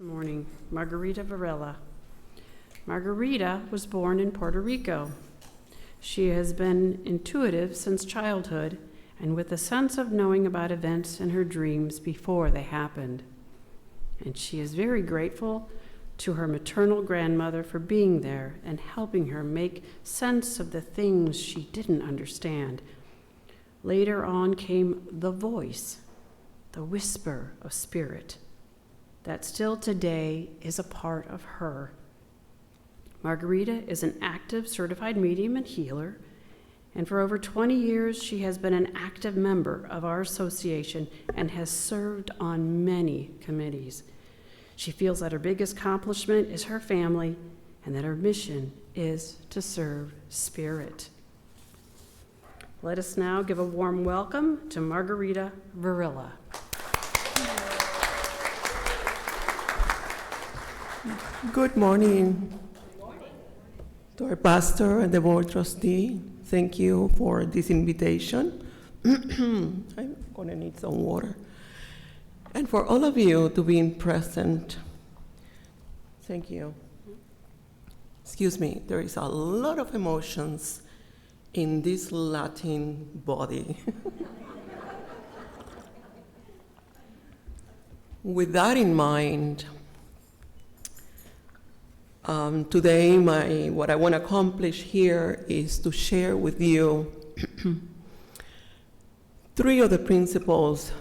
Morning, Margarita Varela. Margarita was born in Puerto Rico. She has been intuitive since childhood and with a sense of knowing about events in her dreams before they happened. And she is very grateful to her maternal grandmother for being there and helping her make sense of the things she didn't understand. Later on came the voice, the whisper of spirit, that still today is a part of her. Margarita is an active certified medium and healer, and for over 20 years she has been an active member of our association and has served on many committees. She feels that her biggest accomplishment is her family and that her mission is to serve spirit. Let us now give a warm welcome to Margarita Varela. Good morning. To our pastor and the board trustee, thank you for this invitation. I'm gonna need some water. And for all of you to be present, thank you. Excuse me, there is a lot of emotions in this Latin body. With that in mind, today, what I want to accomplish here is to share with you 3 of the principles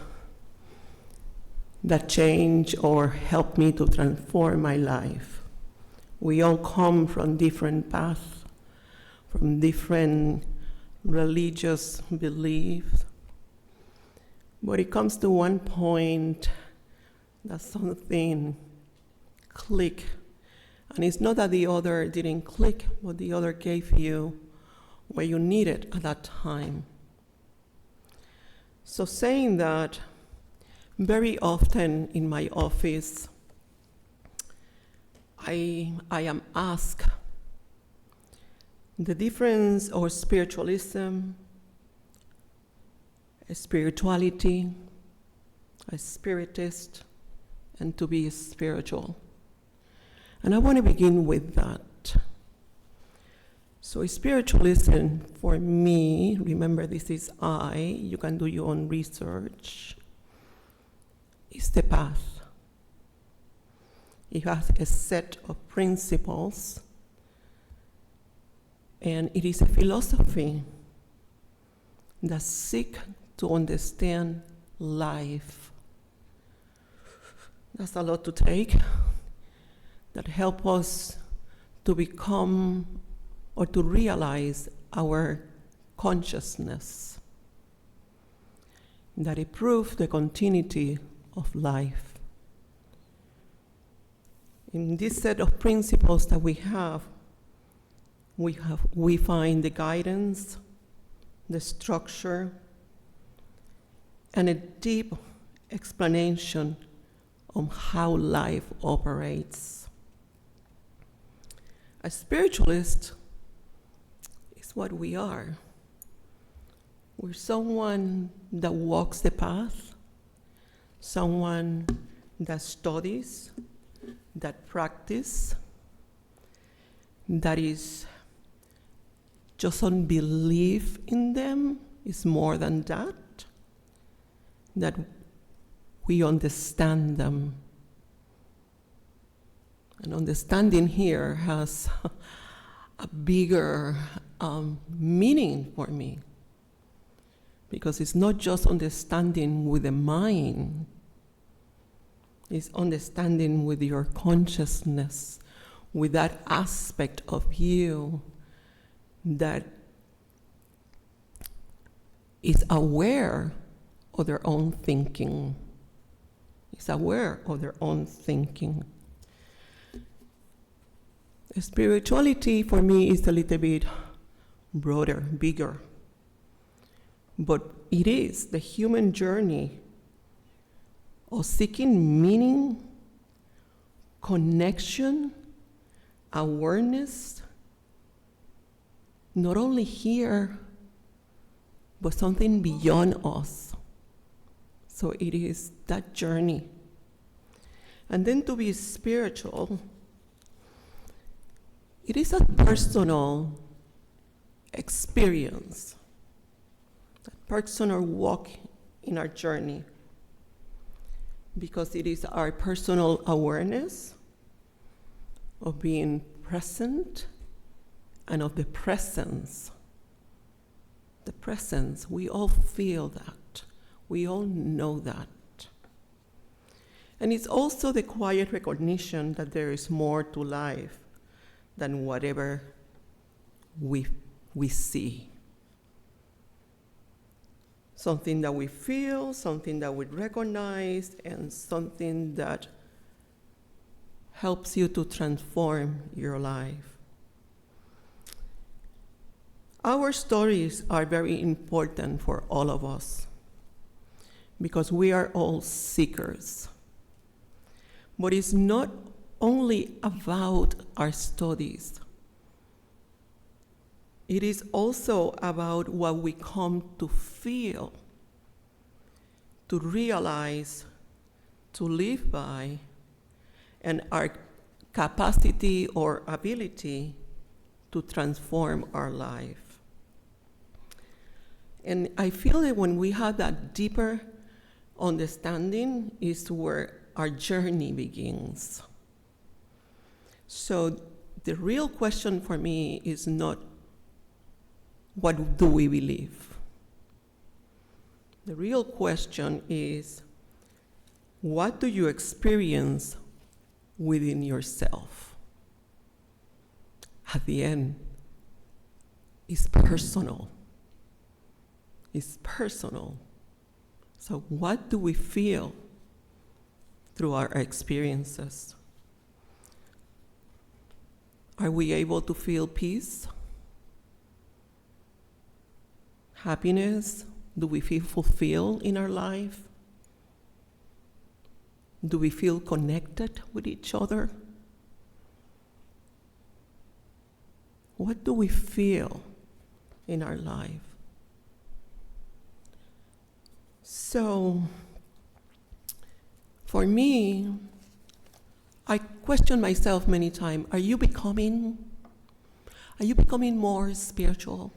that change or help me to transform my life. We all come from different paths, from different religious beliefs, but it comes to one point that something click. And it's not that the other didn't click, but the other gave you what you needed at that time. So saying that, very often in my office, I am asked the difference of spiritualism, a spirituality, a spiritist, and to be spiritual. And I want to begin with that. So spiritualism for me, remember this is you can do your own research, is the path. It has a set of principles, and it is a philosophy that seeks to understand life. That's a lot to take. That help us to become or to realize our consciousness, that it proves the continuity of life. In this set of principles that we find the guidance, the structure, and a deep explanation on how life operates. A spiritualist is what we are. We're someone that walks the path, someone that studies, that practices, that is just on belief in them is more than that we understand them. And understanding here has a bigger meaning for me, because it's not just understanding with the mind, it's understanding with your consciousness, with that aspect of you that is aware of their own thinking, is aware of their own thinking. Spirituality for me is a little bit broader, bigger, but it is the human journey of seeking meaning, connection, awareness, not only here, but something beyond us. So it is that journey. And then to be spiritual, it is a personal experience, a personal walk in our journey, because it is our personal awareness of being present and of the presence. The presence, we all feel that. We all know that. And it's also the quiet recognition that there is more to life than whatever we see. Something that we feel, something that we recognize, and something that helps you to transform your life. Our stories are very important for all of us because we are all seekers. But it's not only about our studies. It is also about what we come to feel, to realize, to live by, and our capacity or ability to transform our life. And I feel that when we have that deeper understanding is where our journey begins. So the real question for me is not what do we believe? The real question is what do you experience within yourself? At the end, it's personal. It's personal. So what do we feel through our experiences? Are we able to feel peace? Happiness? Do we feel fulfilled in our life? Do we feel connected with each other? What do we feel in our life? So, for me, I question myself many times, are you becoming more spiritual?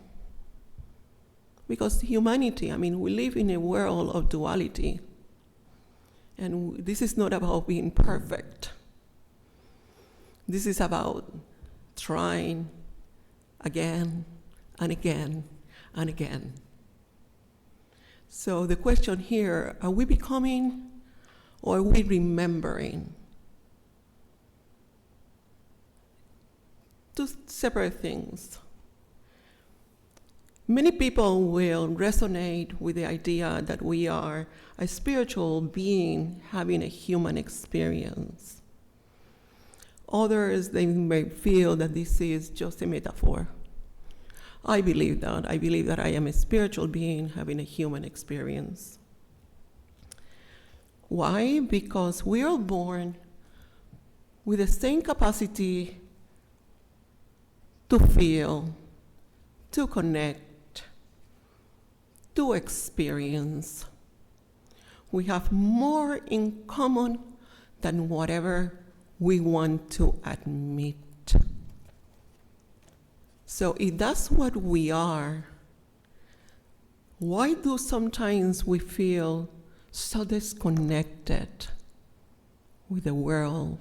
Because humanity, we live in a world of duality. And this is not about being perfect. This is about trying again and again and again. So the question here, are we becoming or are we remembering? Two separate things. Many people will resonate with the idea that we are a spiritual being having a human experience. Others, they may feel that this is just a metaphor. I believe that. I believe that I am a spiritual being having a human experience. Why? Because we are born with the same capacity to feel, to connect, to experience. We have more in common than whatever we want to admit. So if that's what we are, why do sometimes we feel so disconnected with the world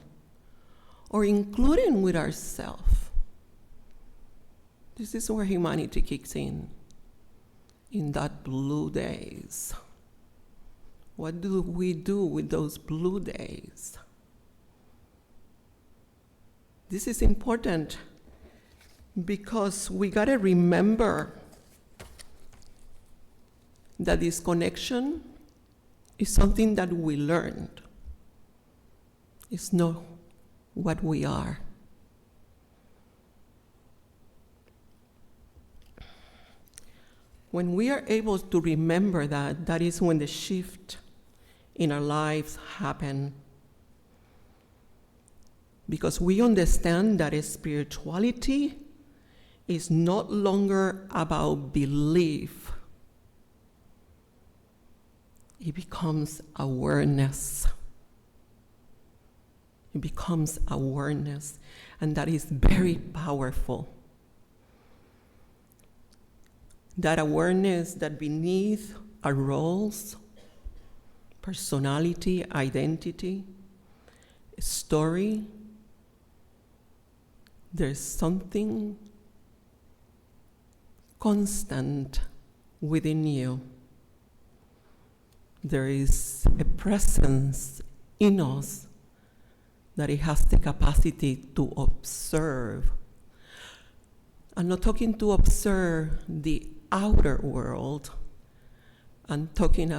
or including with ourselves? This is where humanity kicks in that blue days. What do we do with those blue days? This is important because we gotta remember that this connection is something that we learned. It's not what we are. When we are able to remember that, that is when the shift in our lives happen. Because we understand that spirituality is no longer about belief. It becomes awareness. It becomes awareness, and that is very powerful. That awareness that beneath our roles, personality, identity, story, there's something constant within you. There is a presence in us that it has the capacity to observe. I'm not talking to observe the outer world. I'm talking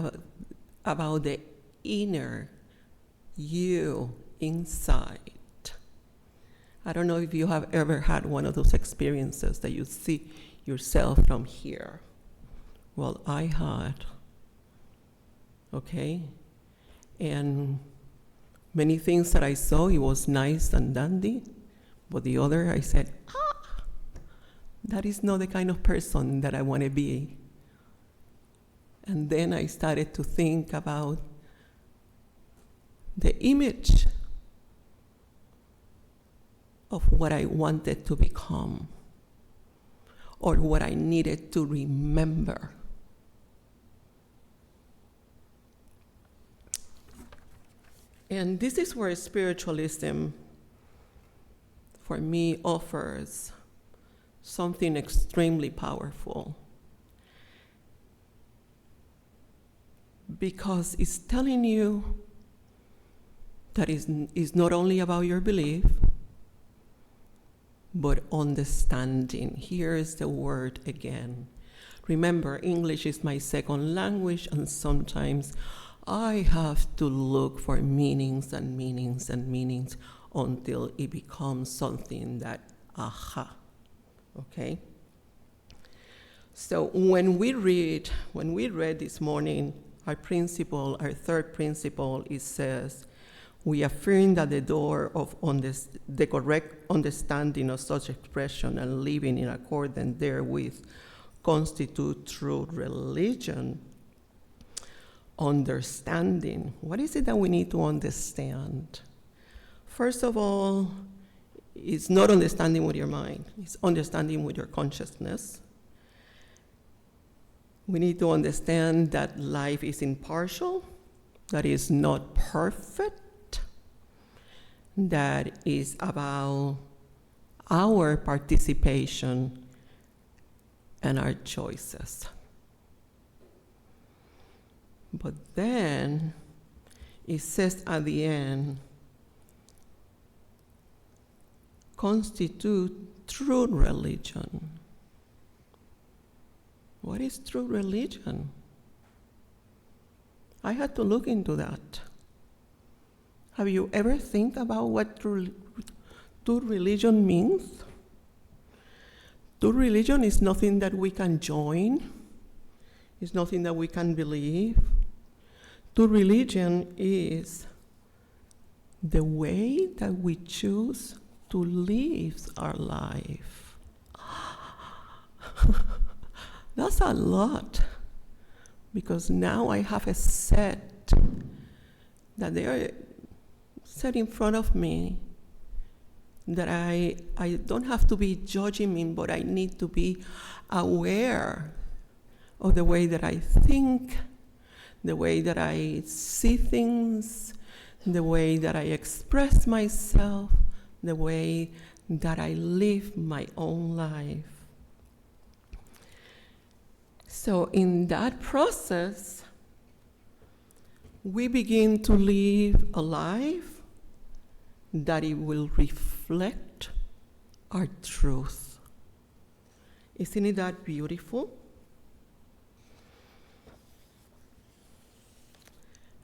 about the inner you inside. I don't know if you have ever had one of those experiences that you see yourself from here. Well, I had. Okay? And many things that I saw, it was nice and dandy. But the other, I said, that is not the kind of person that I want to be. And then I started to think about the image of what I wanted to become, or what I needed to remember. And this is where spiritualism, for me, offers something extremely powerful. Because it's telling you that it's not only about your belief, but understanding. Here is the word again. Remember, English is my second language, and sometimes I have to look for meanings and meanings and meanings until it becomes something that, aha, okay? So when we read this morning, our third principle, it says, we affirm that the door of the correct understanding of such expression and living in accordance therewith constitute true religion. Understanding. What is it that we need to understand? First of all, it's not understanding with your mind. It's understanding with your consciousness. We need to understand that life is impartial, that is not perfect, that is about our participation and our choices. But then it says at the end, constitute true religion. What is true religion? I had to look into that. Have you ever think about what true religion means? True religion is nothing that we can join. It's nothing that we can believe. True religion is the way that we choose to live our life. That's a lot, because now I have a set that they are set in front of me that I don't have to be judging me, but I need to be aware of the way that I think, the way that I see things, the way that I express myself, the way that I live my own life. So in that process, we begin to live a life that it will reflect our truth. Isn't it that beautiful?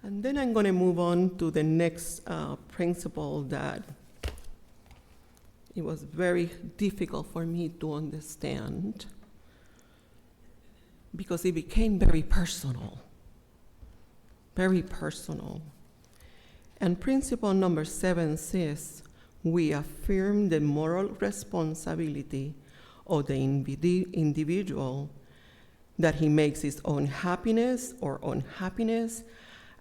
And then I'm going to move on to the next principle that it was very difficult for me to understand, because it became very personal. Very personal. And principle number 7 says, we affirm the moral responsibility of the individual, that he makes his own happiness or unhappiness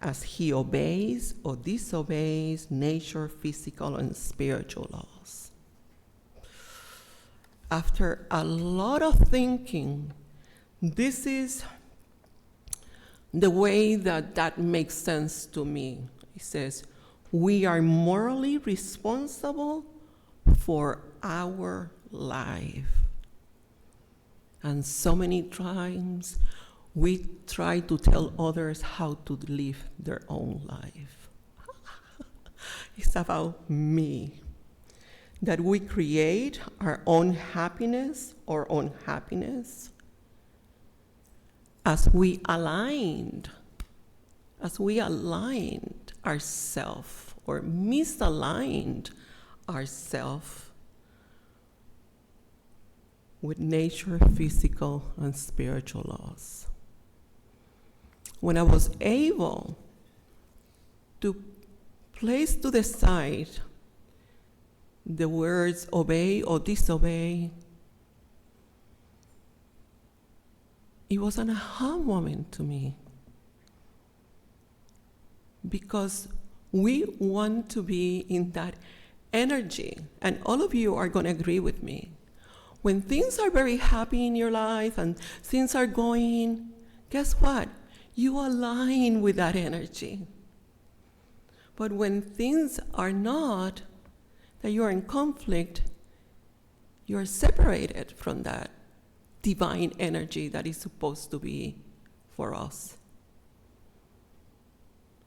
as he obeys or disobeys nature, physical, and spiritual laws. After a lot of thinking, this is the way that makes sense to me. It says, we are morally responsible for our life. And so many times we try to tell others how to live their own life. It's about me. That we create our own happiness or unhappiness as we aligned ourselves or misaligned ourselves with nature, physical, and spiritual laws. When I was able to place to the side the words obey or disobey, it was an aha moment to me. Because we want to be in that energy, and all of you are going to agree with me. When things are very happy in your life and things are going, guess what? You align with that energy. But when things are not, that you're in conflict, you're separated from that divine energy that is supposed to be for us.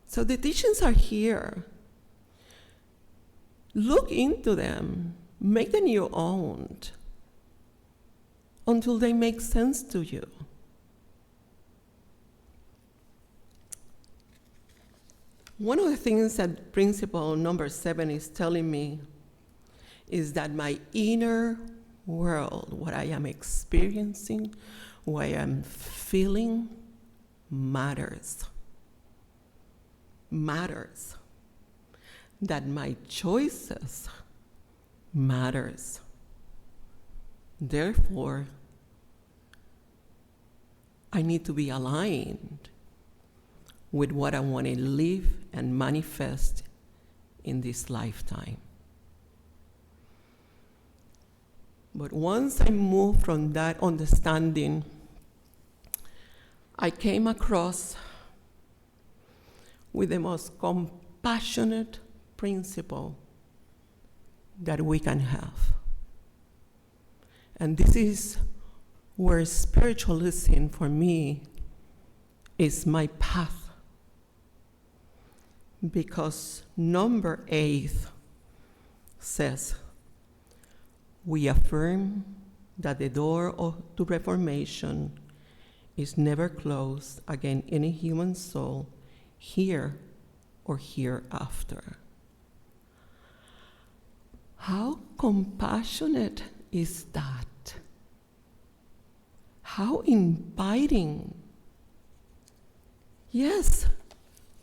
So the teachings are here. Look into them, make them your own, until they make sense to you. One of the things that principle number 7 is telling me is that my inner world, what I am experiencing, what I am feeling, matters. Matters. That my choices matters. Therefore, I need to be aligned with what I want to live and manifest in this lifetime. But once I moved from that understanding, I came across with the most compassionate principle that we can have. And this is where spiritualism for me is my path. Because number 8 says, we affirm that the door to reformation is never closed against any human soul here or hereafter. How compassionate is that? How inviting. Yes,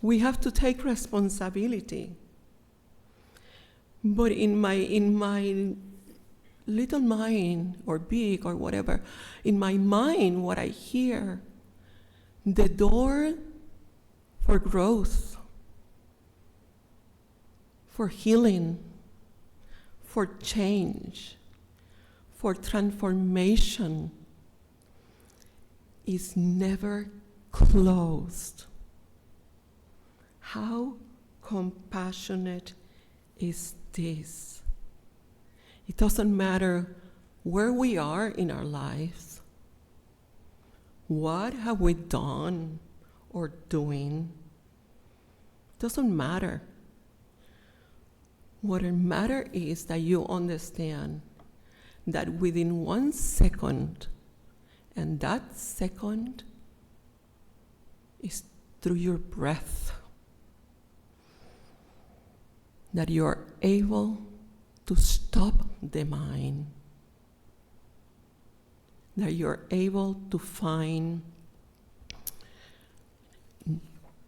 we have to take responsibility. But in my little mind, or big, or whatever, in my mind, what I hear, the door for growth, for healing, for change, for transformation is never closed. How compassionate is this? It doesn't matter where we are in our lives. What have we done or doing? It doesn't matter. What matters is that you understand that within 1 second, and that second is through your breath, that you are able to stop the mind, that you're able to find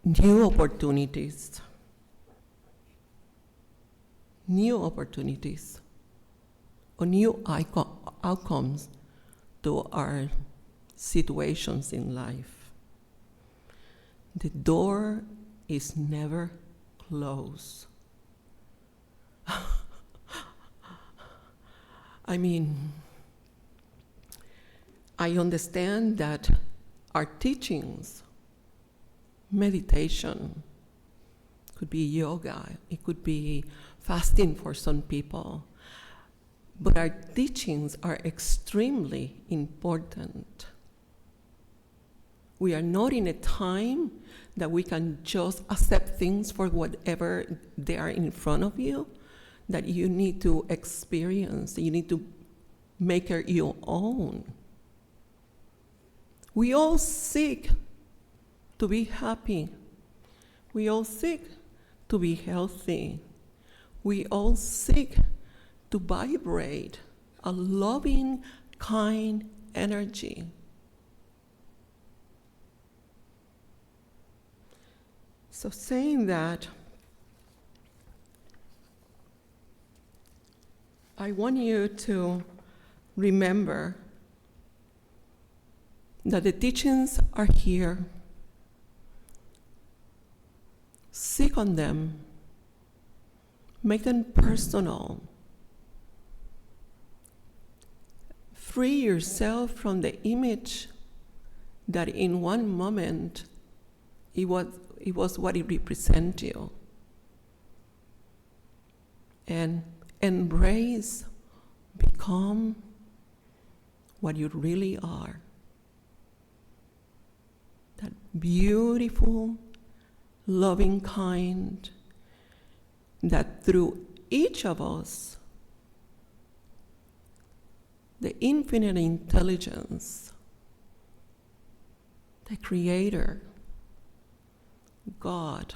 new opportunities, or new outcomes to our situations in life. The door is never closed. I mean, I understand that our teachings, meditation, could be yoga, it could be fasting for some people, but our teachings are extremely important. We are not in a time that we can just accept things for whatever they are in front of you, that you need to experience, you need to make it your own. We all seek to be happy. We all seek to be healthy. We all seek to vibrate a loving, kind energy. So saying that, I want you to remember that the teachings are here. Seek on them. Make them personal. Free yourself from the image that in one moment it was what it represents you. And embrace, become what you really are. That beautiful, loving kind that through each of us, the infinite intelligence, the Creator, God,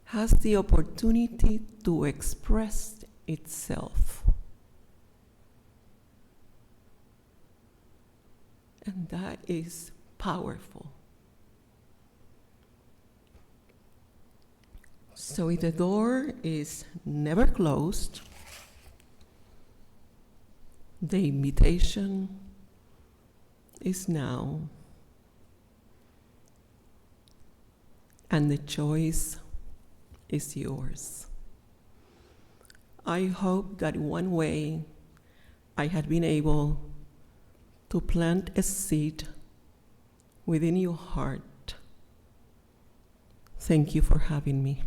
has the opportunity to express itself. And that is powerful. So if the door is never closed, the invitation is now, and the choice is yours. I hope that in one way I had been able to plant a seed within your heart. Thank you for having me.